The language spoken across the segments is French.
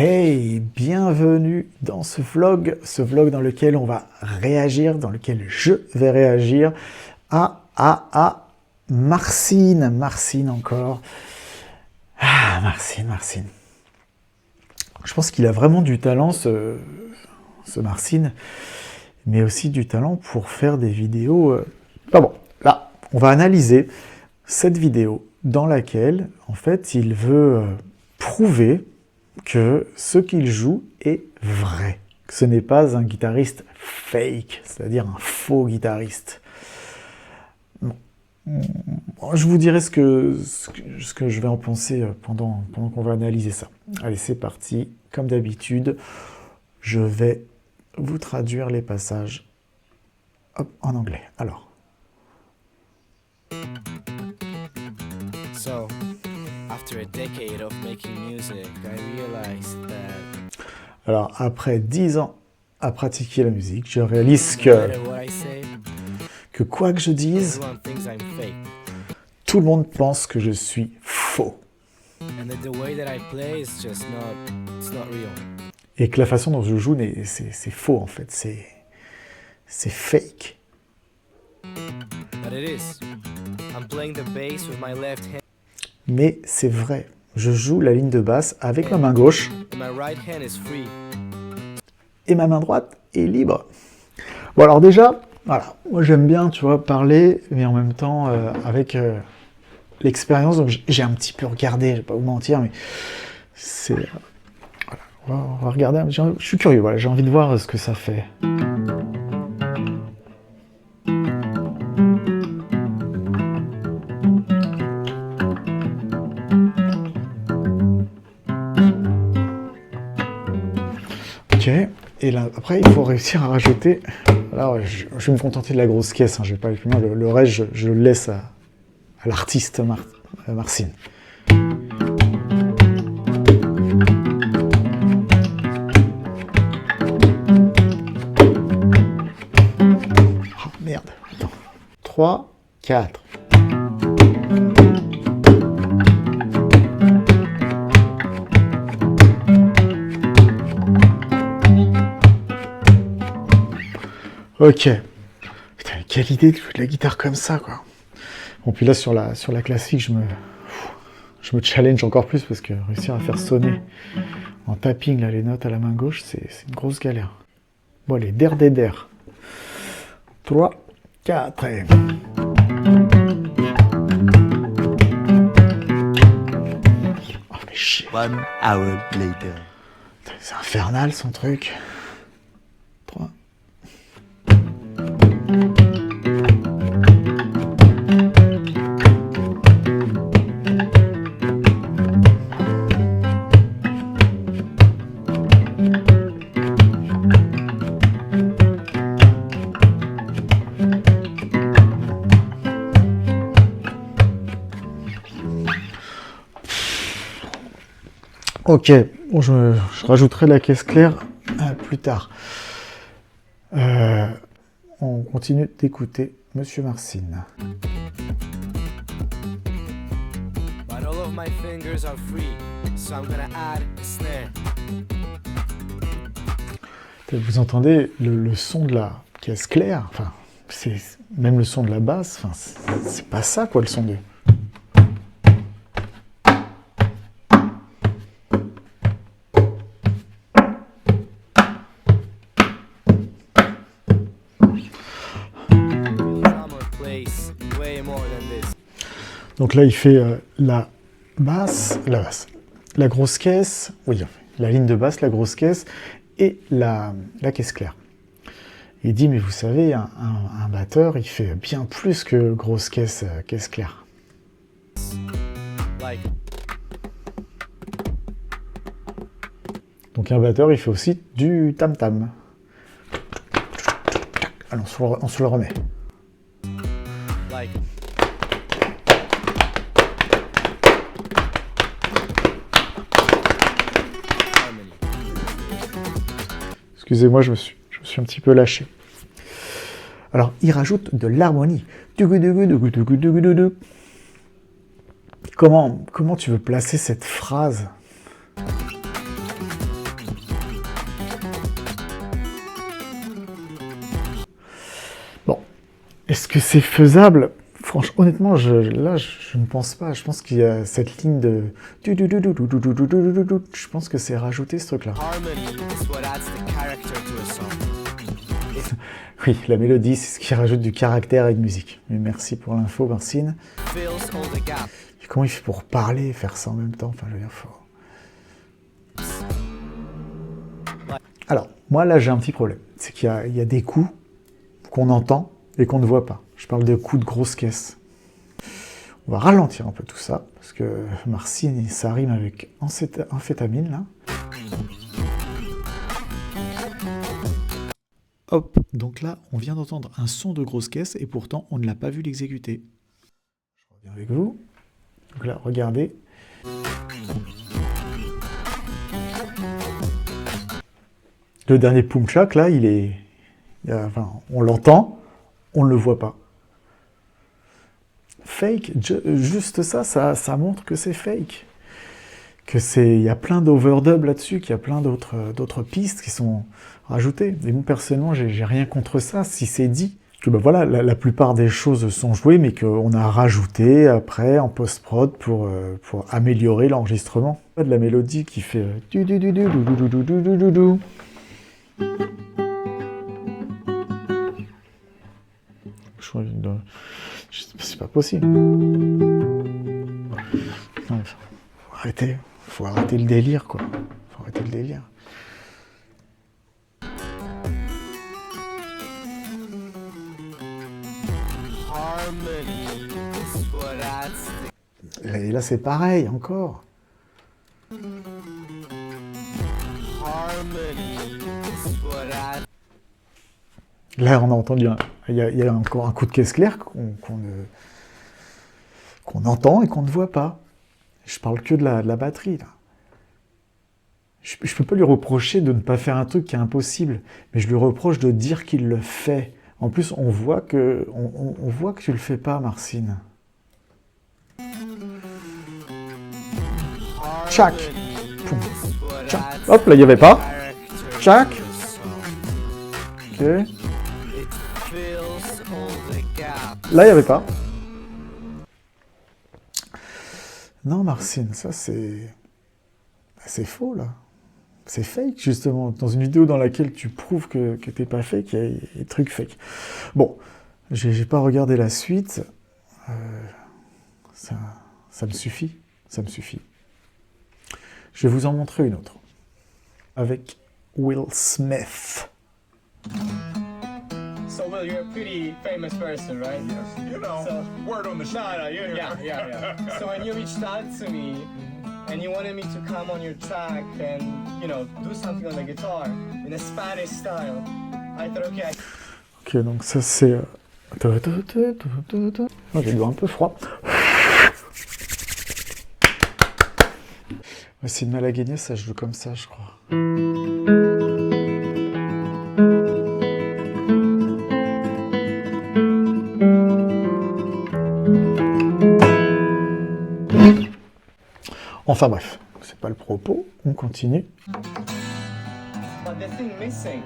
Hey, bienvenue dans ce vlog dans lequel on va réagir, dans lequel je vais réagir à Marcin encore. Ah, Marcin. Je pense qu'il a vraiment du talent, ce Marcin, mais aussi du talent pour faire des vidéos. Bon, là, on va analyser cette vidéo dans laquelle, en fait, il veut prouver que ce qu'il joue est vrai, que ce n'est pas un guitariste fake, c'est-à-dire un faux guitariste. Bon. Je vous dirai ce que je vais en penser pendant qu'on va analyser ça. Allez, c'est parti. Comme d'habitude, je vais vous traduire les passages en anglais. Alors. So, after a decade of making music, I realized that Alors, après 10 ans à pratiquer la musique, je réalise no matter what I say, que quoi que je dise, everyone thinks I'm fake. tout le monde pense que je suis faux. And that the way that I play is just it's not real. Et que la façon dont je joue, c'est faux en fait, c'est fake. But it is. I'm playing the bass with my left hand, Mais c'est vrai, je joue la ligne de basse avec ma main gauche and my right hand is free. et ma main droite est libre. Bon alors déjà, voilà, moi j'aime bien, tu vois, parler, mais en même temps avec l'expérience, donc j'ai un petit peu regardé, je vais pas vous mentir, mais c'est... voilà, on va regarder, je suis curieux, voilà, j'ai envie de voir ce que ça fait. Ok, et là, après, il faut réussir à rajouter... Là, ouais, je vais me contenter de la grosse caisse, hein, je vais pas aller plus loin, le reste, je le laisse à l'artiste Marcin. Oh, merde, attends. 3, 4... Ok. Putain, quelle idée de jouer de la guitare comme ça, quoi. Bon, puis là, sur la classique, je me challenge encore plus parce que réussir à faire sonner en tapping là, les notes à la main gauche, c'est une grosse galère. Bon, allez, der. 3, 4 et... Oh, mais chier. 1 hour later. C'est infernal, son truc. 3... Ok, bon, je rajouterai la caisse claire plus tard. On continue d'écouter Monsieur Marcin. But all of my fingers are free, so I'm gonna add a snare. Vous entendez le son de la caisse claire, enfin, c'est même le son de la basse, enfin, c'est pas ça quoi le son de... Donc là, il fait la basse, la grosse caisse, oui, la ligne de basse, la grosse caisse et la caisse claire. Il dit, mais vous savez, un batteur, il fait bien plus que grosse caisse, caisse claire. Donc un batteur, il fait aussi du tam-tam. Allons, on se le remet. Excusez-moi, je me suis un petit peu lâché. Alors, il rajoute de l'harmonie. Comment tu veux placer cette phrase? Est-ce que c'est faisable? Franchement, honnêtement, là, je ne pense pas. Je pense qu'il y a cette ligne de... Je pense que c'est rajouté, ce truc-là. Harmony is what adds the character to a song. Oui, la mélodie, c'est ce qui rajoute du caractère et de musique. Mais merci pour l'info, Marcine. Fills all the gaps. Et comment il fait pour parler et faire ça en même temps? Enfin, je veux dire, faut... Alors, moi, là, j'ai un petit problème. C'est qu'il y a des coups qu'on entend et qu'on ne voit pas. Je parle de coups de grosse caisse. On va ralentir un peu tout ça, parce que Marcine, ça rime avec amphétamine, là. Hop, donc là, on vient d'entendre un son de grosse caisse, et pourtant, on ne l'a pas vu l'exécuter. Je reviens avec vous. Donc là, regardez. Le dernier Pumchak, là, enfin, on l'entend, on ne le voit pas. Fake, juste ça montre que c'est fake. Il y a plein d'overdub là-dessus, qu'il y a plein d'autres pistes qui sont rajoutées. Et moi, personnellement, j'ai rien contre ça, si c'est dit. Que ben voilà, la plupart des choses sont jouées, mais qu'on a rajouté après, en post-prod, pour améliorer l'enregistrement. De la mélodie qui fait... C'est pas possible. Faut arrêter le délire, quoi. Faut arrêter le délire. Harmony is what adds the... Et là, c'est pareil, encore. Harmony is what adds... Là, on a entendu, il y a encore un coup de caisse claire qu'on entend et qu'on ne voit pas. Je parle que de la batterie, là. Je peux pas lui reprocher de ne pas faire un truc qui est impossible, mais je lui reproche de dire qu'il le fait. En plus, on voit que tu le fais pas, Marcine. Tchac. Poum. Tchac. Hop, là, il n'y avait pas. Tchac. Ok. Là, il n'y avait pas. Non, Marcine, ça, c'est faux, là. C'est fake, justement. Dans une vidéo dans laquelle tu prouves que t'es pas fake, il y a des trucs fake. Bon, j'ai pas regardé la suite. Ça me suffit. Ça me suffit. Je vais vous en montrer une autre. Avec Will Smith. So, Will, you're a pretty famous person, right? Yes. You know, So- word on the street. No, yeah. So when you reached out to me and you wanted me to come on your track and, do something on the guitar in a Spanish style, I thought, okay, Ok, donc ça c'est... Oh, j'ai le doigt un peu froid. Ouais, c'est une Malagueña, ça joue comme ça, je crois. Enfin bref, c'est pas le propos, on continue. but the thing missing,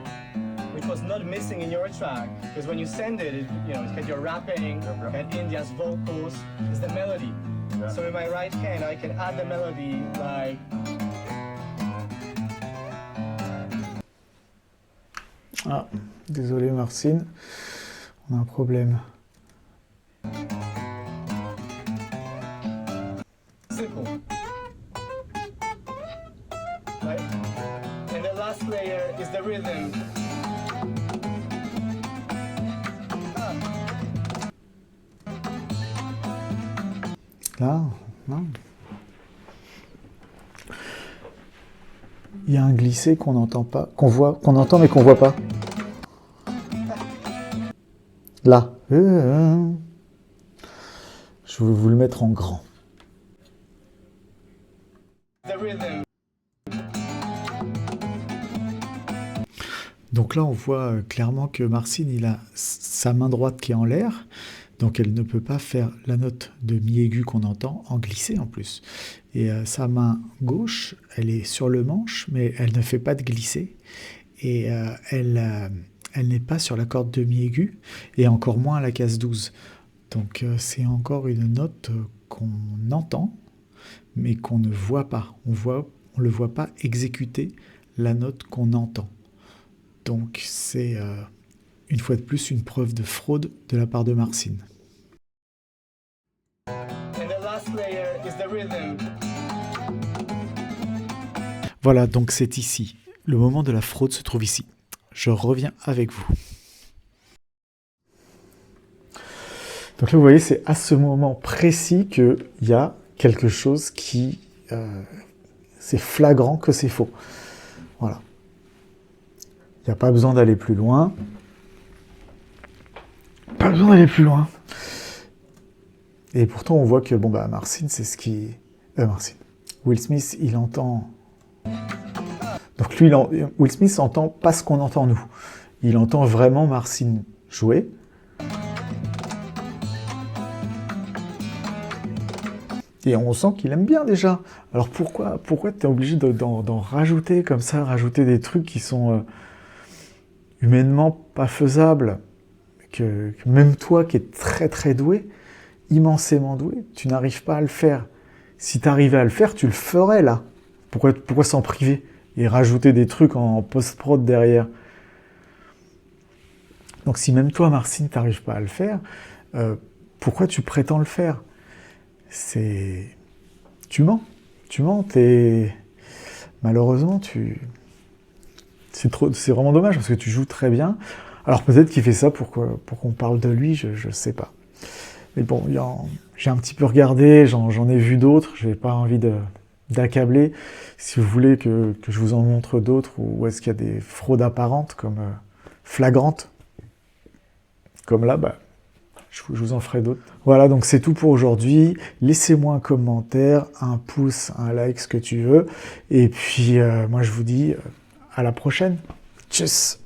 which was not missing in your track, because when you send it, it had your rapping and India's vocals, is the melody. Yeah. So in my right hand, I can add the melody like. Ah, désolé Marcine, on a un problème. Simple. Right? And the last layer is the rhythm. Là, non. Il y a un glissé qu'on n'entend pas, qu'on entend mais qu'on voit pas. Là. Je vais vous le mettre en grand. The rhythm. Donc là, on voit clairement que Marcine, il a sa main droite qui est en l'air, donc elle ne peut pas faire la note de mi aigu qu'on entend en glissé en plus. Et sa main gauche, elle est sur le manche, mais elle ne fait pas de glissé. Et elle elle n'est pas sur la corde demi-aiguë, et encore moins à la case 12. Donc c'est encore une note qu'on entend, mais qu'on ne voit pas. On le voit pas exécuter la note qu'on entend. Donc c'est une fois de plus une preuve de fraude de la part de Marcin. And the last layer is the rhythm. Voilà, donc c'est ici. Le moment de la fraude se trouve ici. Je reviens avec vous. Donc là, vous voyez, c'est à ce moment précis qu'il y a quelque chose qui... c'est flagrant que c'est faux. Voilà. Il n'y a pas besoin d'aller plus loin. Pas besoin d'aller plus loin. Et pourtant, on voit que, bon, bah, Marcin, c'est ce qui... Will Smith, il entend... Donc lui, Will Smith entend pas ce qu'on entend nous. Il entend vraiment Marcin jouer. Et on sent qu'il aime bien déjà. Alors pourquoi tu es obligé d'en rajouter comme ça, rajouter des trucs qui sont humainement pas faisables, que même toi qui es très très doué, immensément doué, tu n'arrives pas à le faire. Si tu arrivais à le faire, tu le ferais là. Pourquoi s'en priver et rajouter des trucs en post-prod derrière? Donc si même toi, Marcin, tu n'arrives pas à le faire, pourquoi tu prétends le faire? Tu mens, malheureusement, c'est vraiment dommage parce que tu joues très bien. Alors peut-être qu'il fait ça pour qu'on parle de lui, je sais pas. Mais bon, j'ai un petit peu regardé, j'en ai vu d'autres, je n'ai pas envie d'accabler. Si vous voulez que je vous en montre d'autres, où est-ce qu'il y a des fraudes apparentes, comme flagrantes, comme là, bah, je vous en ferai d'autres. Voilà, donc c'est tout pour aujourd'hui. Laissez-moi un commentaire, un pouce, un like, ce que tu veux. Et puis, moi, je vous dis à la prochaine. Tchuss!